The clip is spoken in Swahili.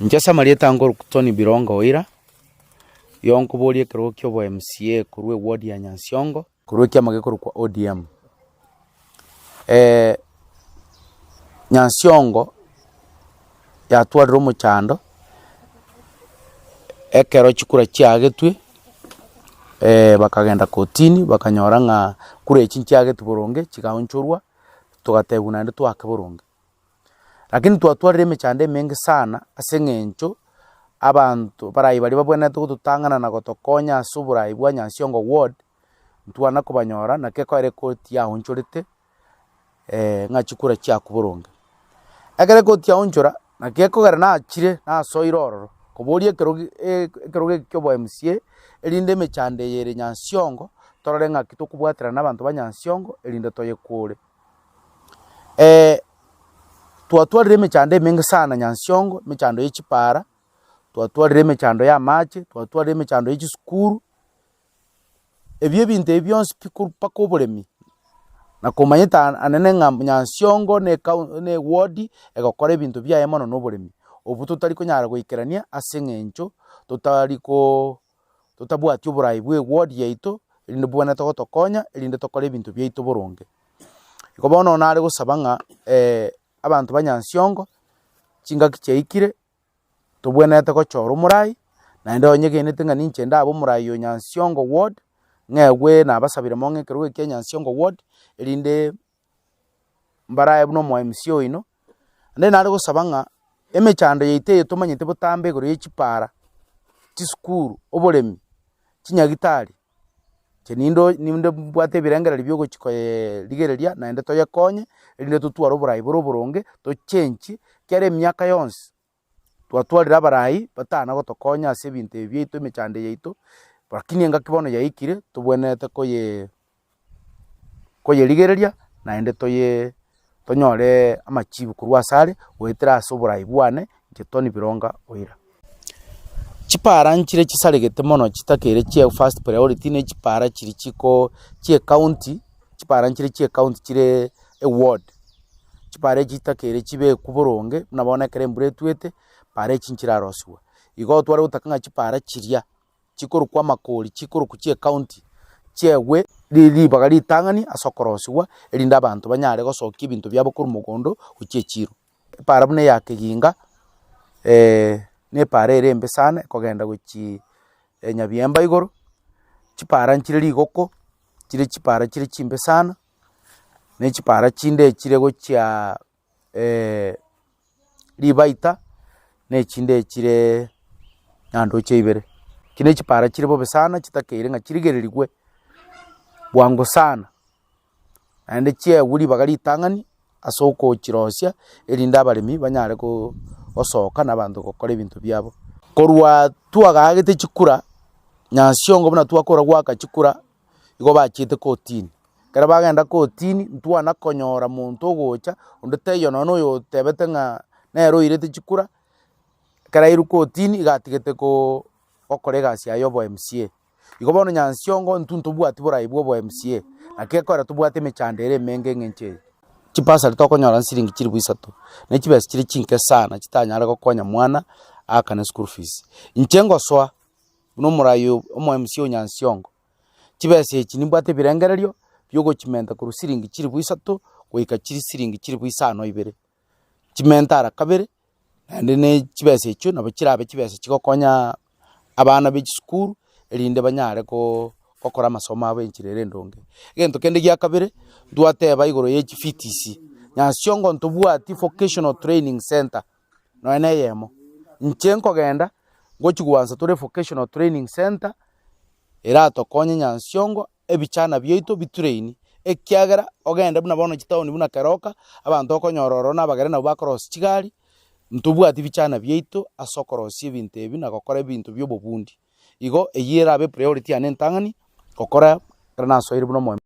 Njasa marieta ngoro Tony Bironga Oira yonko bolie kero kyo bo MCA kurwe ward ya Nyansiongo kurwe kya magekoro kwa ODM. Nyansiongo ya twadro mu chando ekero chikura kyagetwe bakagenda kotini bakanyora nga kure chinchyagetu boronge kigahonchurwa tugatebuna ndi twake boronge. Lakini twatwarire emechande mengi sana asengencho abantu barayi bali babwene tutangana na gotokonya asuburayi bwa Nyansiongo ward ntwana kubanyora nakeko rekoti ya honchorete ngachikura kya kuboronge agere koti ya honchora nakeko gara na chire na soiroro koborie keroge kyo bo MCA elinde mechande yere Nyansiongo torore ngakito kubwatira nabantu ba Nyansiongo elinde toye kure twatwarire emechande mengi sana Nyansiongo mechando y'echipara twatwarire emechando ya mache twatwarire emechando y'echisukuru ebyo bintu ebyonse pikuru pako oboremi nakomanyeta anene nga Nyansiongo ne ward egakora ebintu byaye mono n'oboremi obu tutari kunyara goikerania asengencho tutabwati oburayi bwe ward yaito elinde bwana togotokonya elinde tokora ebintu byaito boronge ikobono nare gusabanga abantu ba Nyansiongo chingaki cheikire tobwenete gochora omurayi naende onyegenete nga ninchenda abo omurayi yo Nyansiongo ward ngewe nabasabire monge keruwe kya Nyansiongo ward elinde mbaraye buno mu MCO ino ande nare gusabanga emechando yeite tomanyete botambe gore y'echipara chisukuru oboremi chinyagitari nindo bwate birengera libyogo chikoye ligereria naende toyekonye elinde tutwara oburayi boronge to change kere emyaka yonse twatwarira abarayi batana gotokonya ase ebintu ebyito emechande yaito lakini engakibono yaikire tubwenete koye ligereria naende tonyore amachibu kurwa sare wetera ase oburayi bwane Tony Bironga Oira. Chipara nchire chisaregete mono chitakere chie first priority ne chipara chiri chiko chie county chipara nchire chie county chire a ward chipara chitakere chibe kuboronge nabona kere mbretwete pare chinchira roswa igo tware utakanga chipara chiria chikoro kwa makoli chikoro ku chie county chiewe lili bagali tangani asokoroswa elinda abantu banyare gosoka ibintu byabo kuri mugondo kuchie chiro para bune yake ginga ne pare rembe sana kogenda guchi nyabyemba igoro chipara nchire ligoko chire chipara chire chimbe sana ne chipara chinde chire gochia libaita ne chinde chire nyando cheibere kine chipara chire bobe sana chitakere nga chirigererigwe bwango sana ande chie wuli bagali tangani asoko chirosia elinda abaremi banyare ko osoka nabantu gokora ebintu byabo korwa tuagagete chikura Nyansiongo buna tuakora gwaka chikura igo bachite kotini kera bagenda kotini ntwana konyora muntu ogocha ondete yo nono yo tebete nga nero irete chikura kera iru kotini igatigete ko okorega sia yo bo MCA igo bono Nyansiongo ntuntu bwati burayi bwo MCA nakekora tubwate mechandere menge ngenche chipasa litokonyora nsiringi chiri bwisatu ne chibese chiri chinke sana chitanyara gokonya mwana akane school fees inchengo swa no murayo omo MCO Nyansiongo chibese echi nimbwate birengererio byogo chimenta ku rusiringi chiri bwisatu goika chiri siringi chiri bwisano ibere chimenta ara kabere ande ne chibese echo nabo chirabe chibese chikokonya abana be school elinde banyare ko kokora amasomo abo enchirere ndonge gento kende gya kabere duateba igoro yechi FTC Nyansiongo ntobwati vocational training center no eneyemo nchenko genda gochigwanza tore vocational training center era tokonye Nyansiongo ebichana byeito bitraini ekyagera ogenda buna bono chitaoni buna keroka abantu okonyororo nabagere nabo bakorosi chigari ntobwati bichana byeito asokorosi ebintu ebi nagokora ebintu byobobundi igo eyera abe priority ane ntangani kokora kana soire buno